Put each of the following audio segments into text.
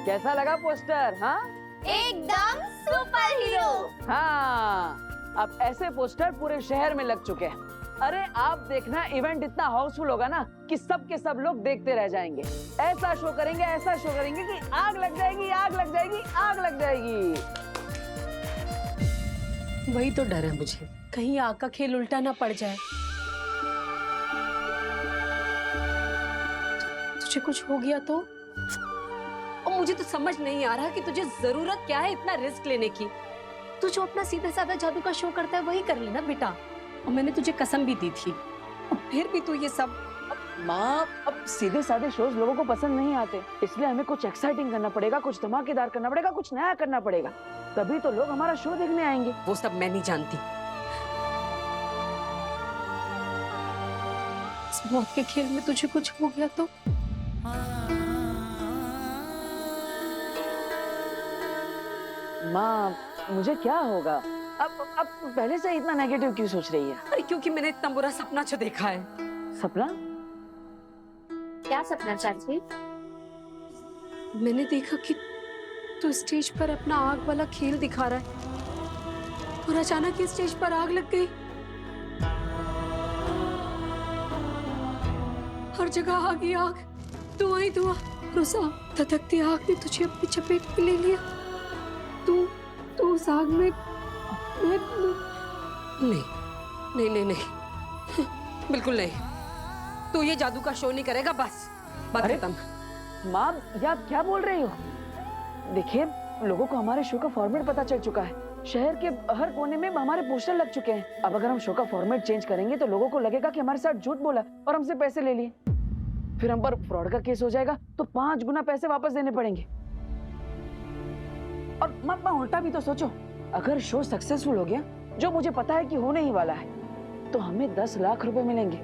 कैसा लगा पोस्टर? हाँ एकदम सुपर हीरो। हाँ, अब ऐसे पोस्टर पूरे शहर में लग चुके हैं। अरे आप देखना, इवेंट इतना हाउसफुल होगा ना कि सब के सब लोग देखते रह जाएंगे। ऐसा शो करेंगे कि आग लग जाएगी, आग लग जाएगी, आग लग जाएगी। वही तो डर है मुझे, कहीं आग का खेल उल्टा ना पड़ जाए। तुझे कुछ हो गया तो? और मुझे तो समझ नहीं आ रहा कि तुझे जरूरत क्या है इतना रिस्क लेने की। तू जो अपना सीधा साधा जादू का शो करता है वही कर लेना बेटा। और मैंने तुझे कसम भी दी थी, और फिर भी तू ये सब। माँ, अब सीधे साधे शोज लोगों को पसंद नहीं आते, इसलिए हमें कुछ एक्साइटिंग करना पड़ेगा, कुछ धमाकेदार करना पड़ेगा, कुछ नया करना पड़ेगा, तभी तो लोग हमारा शो देखने आएंगे। वो सब मैं नहीं जानती। इस मौत के खेल में तुझे कुछ हो गया तो? माँ, मुझे क्या होगा? अब पहले से इतना नेगेटिव क्यों सोच रही है? अरे क्योंकि मैंने इतना बुरा सपना जो देखा है। सपना? क्या सपना चाची? मैंने देखा कि तू स्टेज पर अपना आग वाला खेल दिखा रहा है और अचानक ही स्टेज पर आग लग गई। हर जगह आग ही आग, धुआं ही धुआं। और उस धधकती आग ने तुझे अपनी चपेट में ले लिया। तू उस आग में नहीं, नहीं नहीं नहीं, बिल्कुल नहीं। तू ये जादू का शो नहीं करेगा, बस बात खत्म। माँ, ये आप क्या बोल रही हो? देखिए, लोगों को हमारे शो का फॉर्मेट पता चल चुका है। शहर के हर कोने में हमारे पोस्टर लग चुके हैं। अब अगर हम शो का फॉर्मेट चेंज करेंगे तो लोगों को लगेगा कि हमारे साथ झूठ बोला और हमसे पैसे ले लिए। फिर हम पर फ्रॉड का केस हो जाएगा तो 5 गुना पैसे वापस देने पड़ेंगे। और माँ, उल्टा भी तो सोचो, अगर शो सक्सेसफुल हो गया, जो मुझे पता है कि होने ही वाला है, तो हमें 10 लाख रुपए मिलेंगे,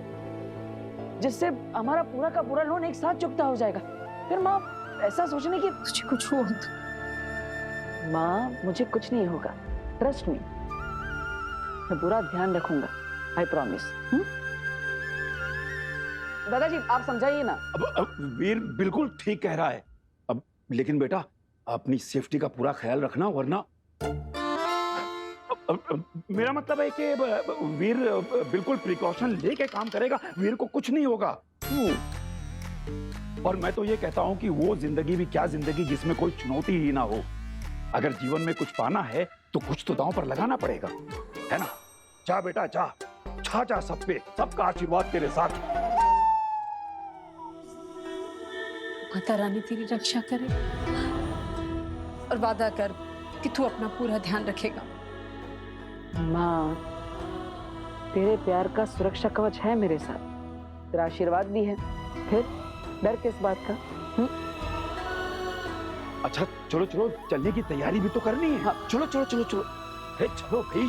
जिससे हमारा पूरा का पूरा लोन एक साथ चुकता हो जाएगा। फिर माँ, ऐसा सोचने की तुझे कुछ हो तो? माँ, मुझे कुछ नहीं होगा, ट्रस्ट मी। मैं पूरा ध्यान रखूंगा, आई प्रॉमिस। दादाजी, आप समझाइए ना। अब वीर बिल्कुल ठीक कह रहा है। अब लेकिन बेटा, अपनी सेफ्टी का पूरा ख्याल रखना, वरना मेरा मतलब है कि वीर बिल्कुल प्रिकॉशन लेके काम करेगा, वीर को कुछ नहीं होगा। और मैं तो ये कहता हूं कि वो जिंदगी भी क्या जिंदगी जिसमें कोई चुनौती ही ना हो। अगर जीवन में कुछ पाना है तो कुछ तो दांव पर लगाना पड़ेगा, है ना? जा बेटा जा, छा सब पे, सबका आशीर्वाद तेरे साथ। माता रानी तेरी रक्षा करे और वादा कर कि तू अपना पूरा ध्यान रखेगा। माँ, तेरे प्यार का सुरक्षा कवच है मेरे साथ, तेरा आशीर्वाद भी है, फिर डर किस बात का? अच्छा चलो चलो, चलने की तैयारी भी तो करनी है। हाँ। चलो चलो चलो चलो, चलो भाई।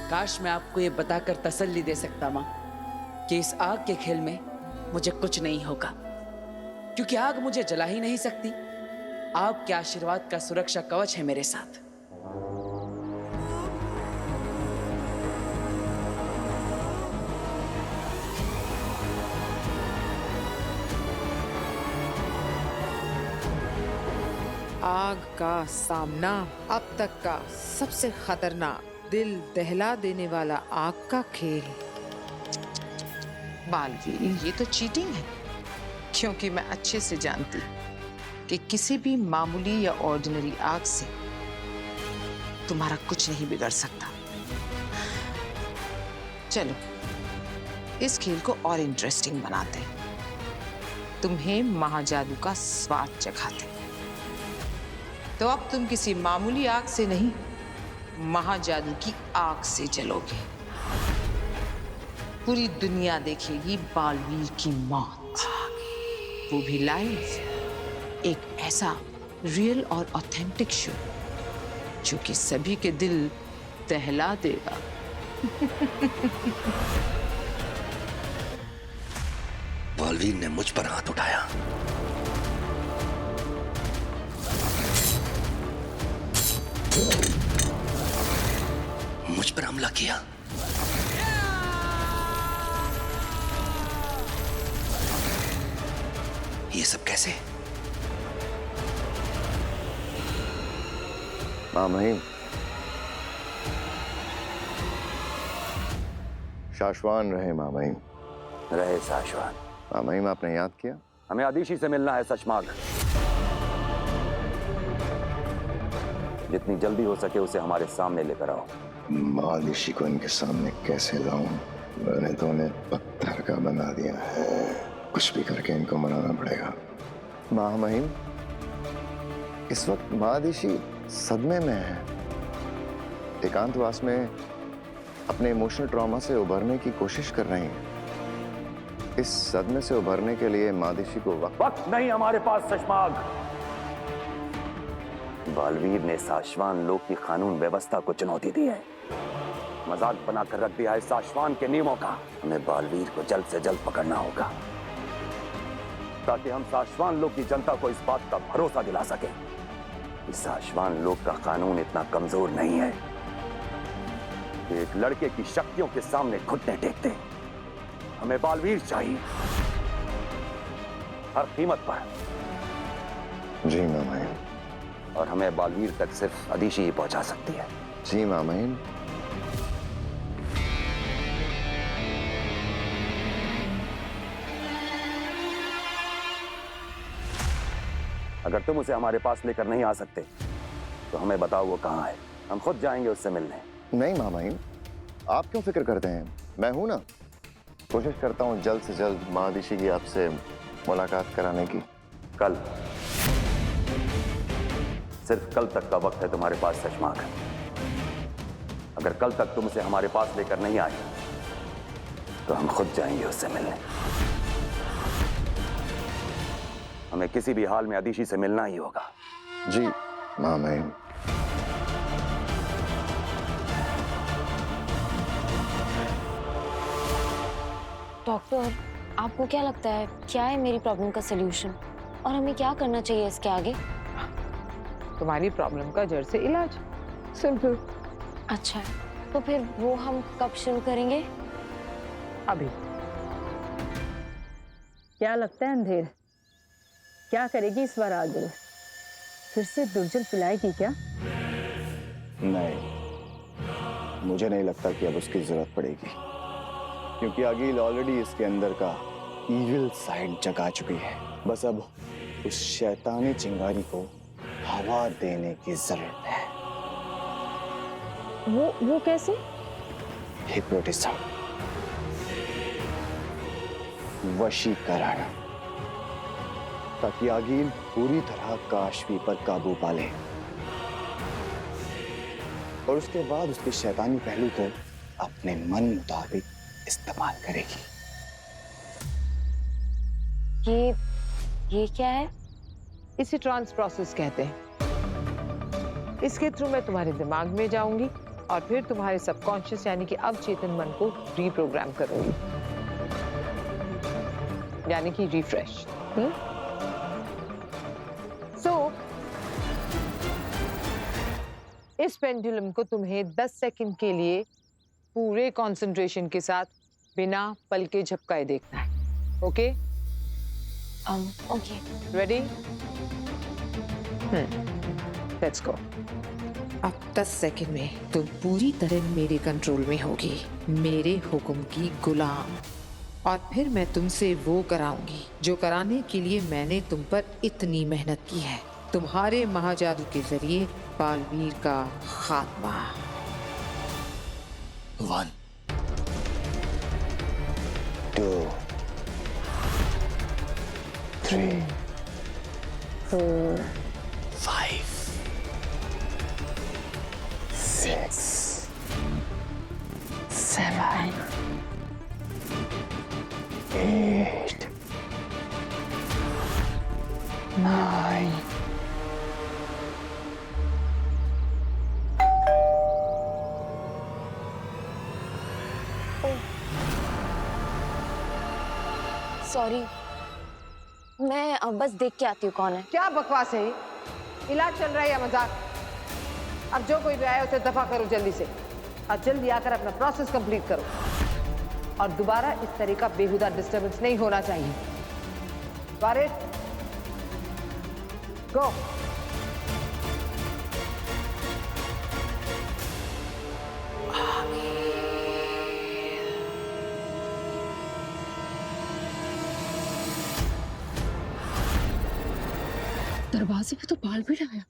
काश मैं आपको ये बताकर तसल्ली दे सकता माँ कि इस आग के खेल में मुझे कुछ नहीं होगा, क्योंकि आग मुझे जला ही नहीं सकती। आपके आशीर्वाद का सुरक्षा कवच है मेरे साथ। आग का सामना अब तक का सबसे खतरनाक, दिल दहला देने वाला आग का खेल। बालवीर, ये तो चीटिंग है, क्योंकि मैं अच्छे से जानती कि किसी भी मामूली या ऑर्डिनरी आग से तुम्हारा कुछ नहीं बिगड़ सकता। चलो इस खेल को और इंटरेस्टिंग बनाते हैं, तुम्हें महाजादू का स्वाद चखाते हैं। तो अब तुम किसी मामूली आग से नहीं, महाजादू की आग से जलोगे। पूरी दुनिया देखेगी बालवीर की मौत, वो भी लाइव। एक ऐसा रियल और ऑथेंटिक शो जो कि सभी के दिल दहला देगा। बालवीर ने मुझ पर हाथ उठाया, मुझ पर हमला किया। ये सब कैसे? माँ महिम, शाश्वान रहे माँ महिम। रहे शाश्वात। माँ महिम, आपने याद किया? हमें आदिशी से मिलना है सचमाग। जितनी जल्दी हो सके उसे हमारे सामने लेकर आओ। मादिशी को इनके सामने कैसे लाऊं? मैंने तो उन्हें पत्थर का बना दिया है। कुछ भी करके इनको मनाना पड़ेगा। माँ महिम, इस वक्त मादिशी सदमे में है। एकांतवास में अपने इमोशनल ट्रॉमा से उभरने की कोशिश कर रही है। इस सदमे से उभरने के लिए मादिशी को वक्त नहीं हमारे पास सचमाग। बालवीर ने साशवान लोक की कानून व्यवस्था को चुनौती दी है। मजाक बनाकर रख दिया है साशवान के नियमों का। हमें बालवीर को जल्द से जल्द पकड़ना होगा ताकि हम साशवान लोक की जनता को इस बात का भरोसा दिला सके कि साशवान लोक का कानून इतना कमजोर नहीं है कि एक लड़के की शक्तियों के सामने घुटने टेकते। हमें बालवीर चाहिए हर कीमत पर। जी माँ महिम। और हमें बालवीर तक सिर्फ आदिशी ही पहुंचा सकती है। जी माँ महिम। अगर तुम उसे हमारे पास लेकर नहीं आ सकते तो हमें बताओ वो कहाँ है। हम खुद जाएंगे उससे मिलने। नहीं माँ महिम, आप क्यों फिक्र करते हैं? मैं हूं ना। कोशिश करता हूँ जल्द से जल्द मादिशी की आपसे मुलाकात कराने की। कल, सिर्फ कल तक का वक्त है तुम्हारे पास सचमाग। अगर कल तक तुम उसे हमारे पास लेकर नहीं आए तो हम खुद जाएंगे उससे मिलने। हमें किसी भी हाल में आदिशी से मिलना ही होगा। जी माँ महिम। डॉक्टर, आपको क्या लगता है क्या है मेरी प्रॉब्लम का सलूशन और हमें क्या करना चाहिए इसके आगे? तुम्हारी प्रॉब्लम का जड़ से इलाज। सिंपल। अच्छा, तो फिर वो हम कब शुरू करेंगे? अभी। क्या लगता है अंधेर, क्या करेगी इस बार आदिल? फिर से दुर्जन पिलाएगी क्या? नहीं, मुझे नहीं लगता कि अब उसकी जरूरत पड़ेगी, क्योंकि आगिल ऑलरेडी इसके अंदर का इविल साइड जगा चुकी है। बस अब उस शैतानी चिंगारी को हवा देने की जरूरत है। वो कैसे? हिप्नोटिज्म, वशीकरण, ताकि आगिल पूरी तरह काशवी पर काबू पा ले और उसके बाद उसके शैतानी पहलू को अपने मन मुताबिक इस्तेमाल करेगी। ये क्या है? इसे ट्रांस प्रोसेस कहते हैं। इसके थ्रू मैं तुम्हारे दिमाग में जाऊंगी और फिर तुम्हारे सबकॉन्शियस यानी कि अवचेतन मन को रीप्रोग्राम करूंगी, यानी कि रिफ्रेश। इस पेंडुलम को तुम्हें 10 सेकंड के लिए पूरे कंसंट्रेशन के साथ बिना पल के झपकाए देखना है। Okay? Okay. Ready? Let's go. अब 10 सेकंड में तुम पूरी तरह मेरे कंट्रोल में होगी, मेरे हुक्म की गुलाम। और फिर मैं तुमसे वो कराऊंगी जो कराने के लिए मैंने तुम पर इतनी मेहनत की है। तुम्हारे महाजादू के जरिए बालवीर का खात्मा। 1 2 3 4 5 6 7 8 9 सॉरी, मैं बस देख के आती हूँ कौन है। क्या बकवास है ये? इलाज चल रहा है या मजाक? अब जो कोई भी आया उसे दफा करो जल्दी से, और जल्दी आकर अपना प्रोसेस कंप्लीट करो। और दोबारा इस तरह का बेहुदा डिस्टर्बेंस नहीं होना चाहिए। Got it? Go. दरवाजे पे तो बाल भी लगाया।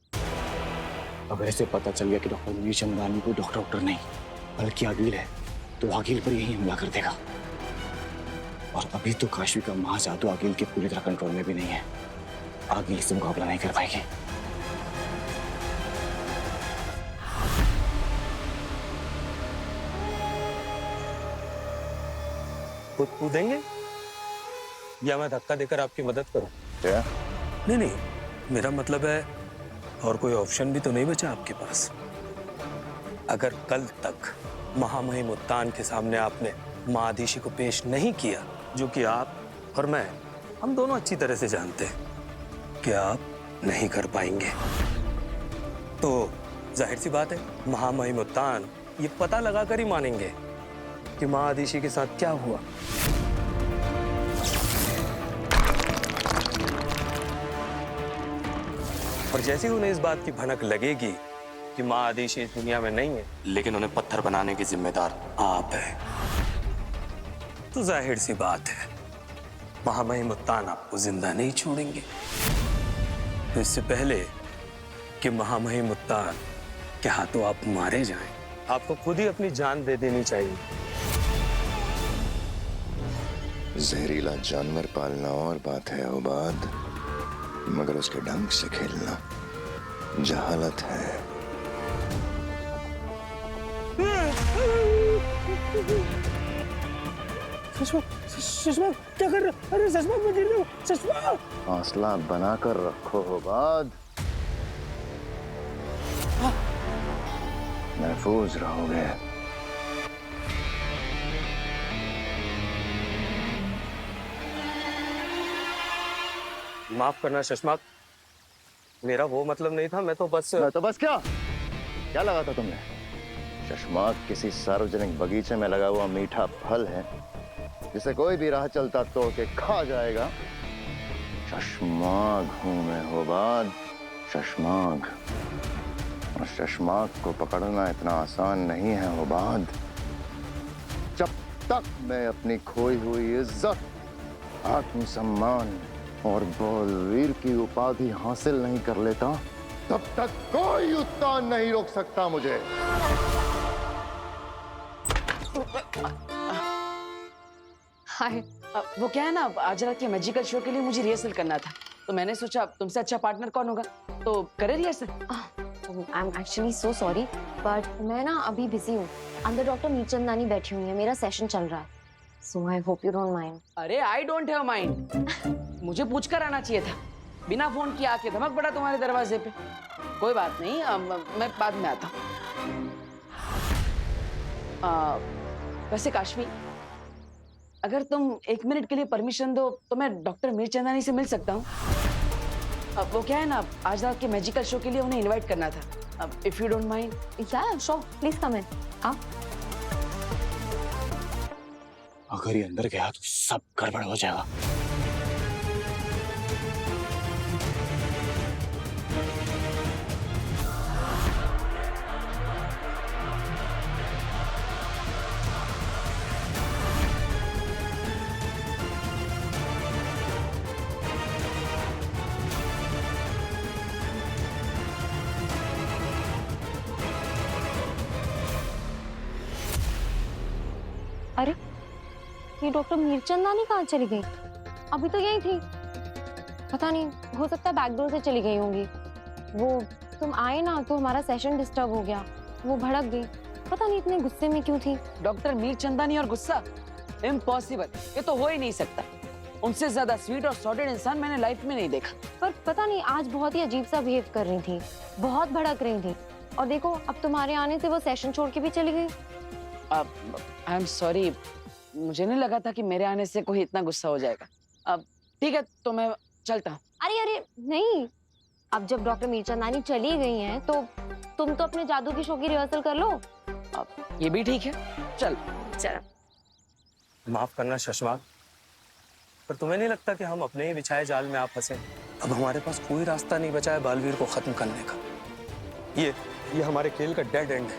अब ऐसे पता चल गया कि डॉक्टर मीर चंदानी को डॉक्टर नहीं बल्कि आगिल है, तो आगिल पर यही हमला कर देगा। और अभी तो काशवी का महाजादू आगिल के पूरी तरह कंट्रोल में भी नहीं है। आगिल से मुकाबला नहीं कर पाएगी। खुद कूदेंगे या मैं धक्का देकर आपकी मदद करूं? क्या? नहीं नहीं, मेरा मतलब है और कोई ऑप्शन भी तो नहीं बचा आपके पास। अगर कल तक महामहिम उत्तान के सामने आपने महाधीशी को पेश नहीं किया, जो कि आप और मैं हम दोनों अच्छी तरह से जानते हैं कि आप नहीं कर पाएंगे, तो जाहिर सी बात है महामहिम उत्तान ये पता लगाकर ही मानेंगे कि महाधीशी के साथ क्या हुआ। और जैसे ही उन्हें इस बात की भनक लगेगी कि महाधीशी इस दुनिया में नहीं है, लेकिन उन्हें पत्थर बनाने की जिम्मेदार आप है, तो जाहिर सी बात है महामहिम उत्तान आपको जिंदा नहीं छोड़ेंगे। तो इससे पहले कि महामहिम उत्तान के हाथों आप मारे जाएं, आपको खुद ही अपनी जान दे देनी चाहिए। जहरीला जानवर पालना और बात है उबाद, मगर उसके ढंग से खेलना जहालत है। सुषमा क्या कर रहे हो? अरे सुषमा मैं गिर रहा हूँ। सुषमा हौसला बनाकर रखो उबाद, महफूज रहोगे। माफ करना सुषमा, मेरा वो मतलब नहीं था। मैं तो बस क्या लगा था तुमने? चश्मा किसी सार्वजनिक बगीचे में लगा हुआ मीठा फल है जिसे कोई भी राह चलता तोड़ के खा जाएगा। शशमाग हूं मैं होबाद, शशमाग। और शशमाग को पकड़ना इतना आसान नहीं है होबाद। जब तक मैं अपनी खोई हुई इज्जत, आत्मसम्मान और बलवीर की उपाधि हासिल नहीं कर लेता, तब तक कोई उत्तान नहीं रोक सकता मुझे। हाय, वो क्या है ना, आज रात के मैजिकल शो के लिए मुझे रिहर्सल करना था, तो मैंने सोचा तुमसे अच्छा पार्टनर कौन होगा, तो करे rehearsal. I am actually so sorry, but मैं ना अभी बिजी हूँ। अंदर डॉक्टर मीरचंदानी बैठी हुई है, मेरा सेशन चल रहा है, so I hope you don't mind. अरे आई डोंट हैव माइंड, मुझे पूछकर आना चाहिए था, बिना फोन किए आके धमक पड़ा तुम्हारे दरवाजे पे। कोई बात नहीं, मैं बाद में आता हूँ। वैसे काशवी, अगर तुम 1 मिनट के लिए परमिशन दो तो मैं डॉक्टर मीरचंदानी से मिल सकता हूँ। अब वो क्या है ना, आज रात के मैजिकल शो के लिए उन्हें इनवाइट करना था। अब इफ यू डोंट माइंड। या श्योर, प्लीज कम इन। आप अगर ये अंदर गया तो सब गड़बड़ हो जाएगा। अरे, ये डॉक्टर मीरचंदानी कहाँ चली गई? अभी तो यही थी। पता नहीं, हो सकता है बैकडोर से चली गई होंगी। वो तुम आए ना तो हमारा सेशन डिस्टर्ब हो गया, वो भड़क गई। पता नहीं इतने गुस्से में क्यों थी। डॉक्टर मीरचंदानी और गुस्सा, इम्पॉसिबल, ये तो हो ही नहीं सकता। उनसे ज्यादा स्वीट और सॉर्टेड इंसान मैंने लाइफ में नहीं देखा। पर पता नहीं आज बहुत ही अजीब सा बिहेव कर रही थी, बहुत भड़क रही थी। और देखो, अब तुम्हारे आने से वो सेशन छोड़ के भी चली गई। आई एम सॉरी, मुझे नहीं लगा था कि मेरे आने से कोई इतना गुस्सा हो जाएगा। अब ठीक है, तो मैं चलता हूँ। अरे अरे नहीं, अब जब डॉक्टर मीरचंदानी चली गई हैं तो तुम तो अपने जादू की शो की रिहर्सल कर लो। अब ये भी ठीक है, चल। चलो। माफ करना सुषमा, पर तुम्हें नहीं लगता कि हम अपने ही बिछाए जाल में आप फंसे? अब हमारे पास कोई रास्ता नहीं बचा है बालवीर को खत्म करने का। ये हमारे खेल का डेड एंड है।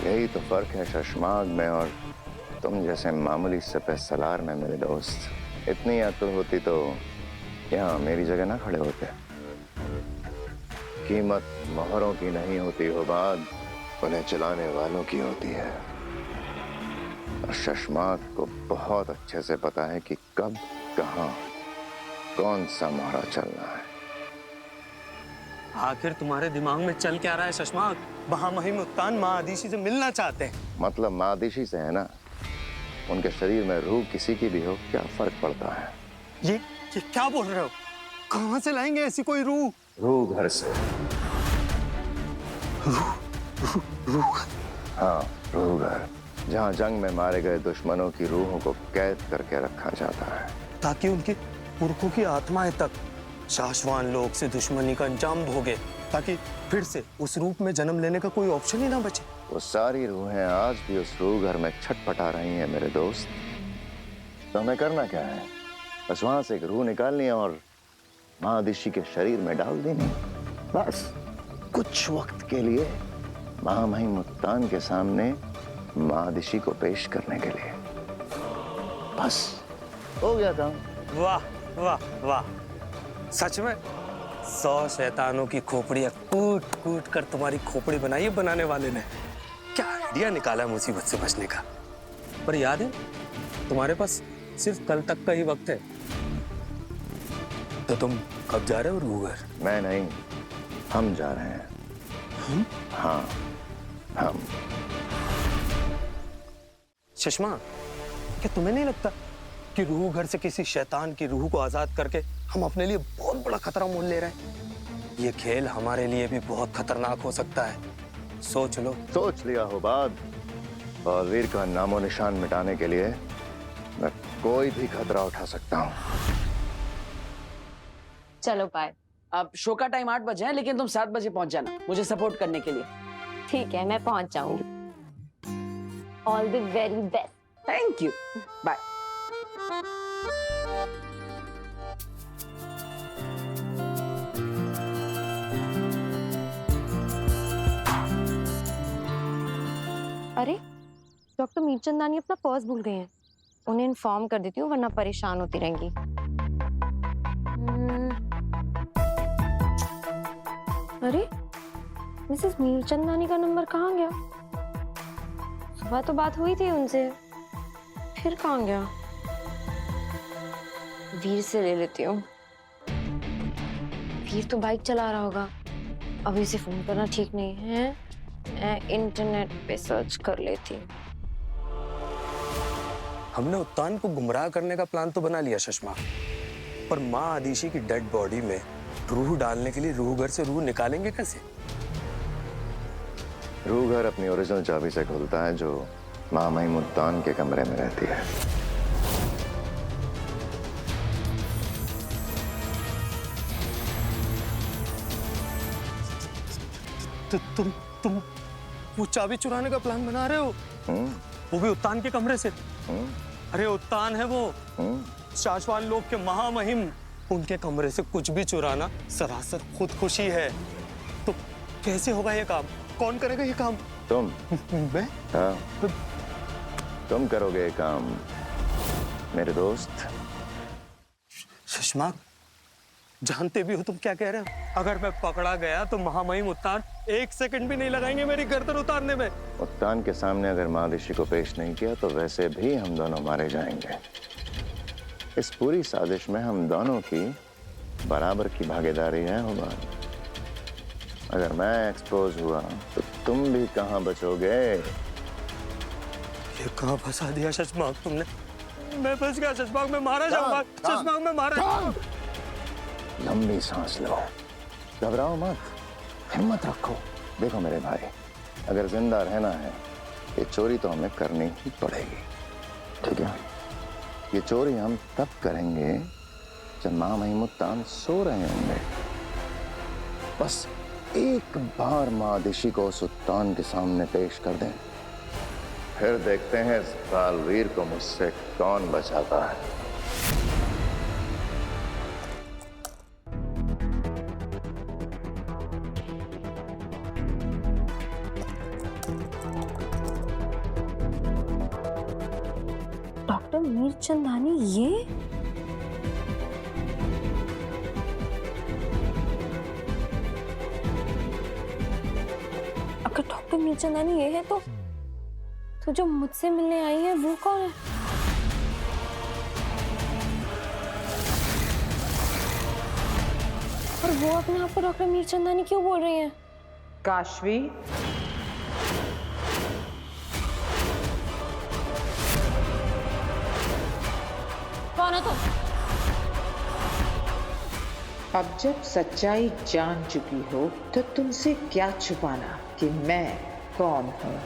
यही तो फर्क है शशमाग में और तुम जैसे मामूली सफेद सलार में मेरे दोस्त। इतनी अक्ल होती तो यहाँ मेरी जगह ना खड़े होते। कीमत मोहरों की नहीं होती हो बाद, उन्हें चलाने वालों की होती है। और शशमाग को बहुत अच्छे से पता है कि कब कहाँ कौन सा मोहरा चलना है। आखिर तुम्हारे दिमाग में चल क्या रहा है शशमाग? महामहिम उत्तान माँ आदिशी से मिलना चाहते हैं। मतलब माँ आदिशी से है ना, उनके शरीर में रूह किसी की भी हो क्या फर्क पड़ता है? ये क्या बोल रहे हो? कहाँ से लाएंगे ऐसी कोई रूह? रूह घर से। रूह? हाँ, रूह घर, जहाँ जंग में मारे गए दुश्मनों की रूहों को कैद करके रखा जाता है, ताकि उनके पुरखों की आत्माएं तक शाश्वान लोक से दुश्मनी का अंजाम भोगे, ताकि फिर से उस रूप में जन्म लेने का कोई ऑप्शन ही ना बचे। वो सारी रूहें आज भी उस रूह घर में छटपटा रही हैं मेरे दोस्त। तो हमें करना क्या है? बस वहां से एक रूह निकालनी है और महादिशी के शरीर में डाल देनी। बस कुछ वक्त के लिए महामहिम उत्तान के सामने महादिशी को पेश करने के लिए। बस हो गया काम। वाह वाह वाह, सच में 100 शैतानों की खोपड़ियां कूट कूट कर तुम्हारी खोपड़ी बनाई है बनाने वाले ने। क्या आइडिया निकाला मुसीबत से बचने का। पर याद है, तुम्हारे पास सिर्फ कल तक का ही वक्त है। तो तुम कब जा रहे हो रूह घर? मैं नहीं, हम जा रहे हैं। हम? हाँ, हम। सुषमा, क्या तुम्हें नहीं लगता कि रूह घर से किसी शैतान की रूह को आजाद करके हम अपने लिए बहुत बड़ा खतरा मोल ले रहे हैं? ये खेल हमारे लिए भी बहुत खतरनाक हो सकता है। सोच लो। सोच लिया हो बात। बालवीर का नामो निशान मिटाने के लिए मैं कोई भी खतरा उठा सकता हूँ। चलो बाय। अब शो का टाइम 8 बजे है, लेकिन तुम 7 बजे पहुंच जाना मुझे सपोर्ट करने के लिए। ठीक है, मैं पहुंच जाऊंगी। All the very best. Thank you, bye. अरे डॉक्टर मीरचंदानी अपना पर्स भूल गए हैं। उन्हें इन्फॉर्म कर देती हूँ, वरना परेशान होती रहेंगी। अरे मिसेस मीरचंदानी का नंबर कहाँ गया? सुबह तो बात हुई थी उनसे, फिर कहाँ गया? वीर से ले लेती हूँ। वीर तो बाइक चला रहा होगा, अभी से फोन करना ठीक नहीं है। मैं इंटरनेट पे सर्च कर लेती हूँ। हमने उत्तान को गुमराह करने का प्लान तो बना लिया सुषमा, पर माँ आदिशी की डेड बॉडी में रूह डालने के लिए रूह घर से रूह निकालेंगे कैसे? रूह घर अपनी ओरिजिनल चाबी से खुलता है, जो महामहिम उत्तान के कमरे में रहती है। तो तुम वो चाबी चुराने का प्लान बना रहे हो? वो भी उत्तान के कमरे से? अरे उत्तान है वो, शाश्वान लोक के महामहिम, उनके कमरे से कुछ भी चुराना सरासर खुदकुशी है। तो कैसे होगा ये काम? कौन करेगा ये काम? तुम। मैं? हाँ, तुम करोगे ये काम मेरे दोस्त। सुषमा, जानते भी हो तुम क्या कह रहे हो? अगर मैं पकड़ा गया तो महामहिम उत्तान 1 सेकंड भी नहीं लगाएंगे मेरी गर्दन उतारने में। उत्तान के सामने अगर महादिशी को पेश नहीं किया तो वैसे भी हम दोनों मारे जाएंगे। इस पूरी साजिश में हम दोनों की बराबर की भागीदारी है हुआ। अगर मैं एक्सपोज हुआ तो तुम भी कहाँ बचोगे? ये कहाँ फंसा दिया शशमाग तुमने? मैं फंस गया शशमाग, मैं मारा जाऊंगा। शशमाग मैं मारा जाऊंगा। लंबी सांस लो, घबराओ मत, हिम्मत रखो। देखो मेरे भाई, अगर जिंदा रहना है ये चोरी तो हमें करनी ही पड़ेगी, ठीक है? ये चोरी हम तब करेंगे जब महामहिम उत्तान सो रहे होंगे। बस एक बार महादिशी को उस उत्तान के सामने पेश कर दें, फिर देखते हैं इस बालवीर को मुझसे कौन बचाता है। डॉक्टर मीरचंदानी ये? अगर डॉक्टर मीरचंदानी ये है तो जो मुझसे मिलने आई है वो कौन है? और वो अपने आप को डॉक्टर मीरचंदानी क्यों बोल रही है? काशवी, कौन है तुम? अब जब सच्चाई जान चुकी हो तो तुमसे क्या छुपाना कि मैं कौन हूँ।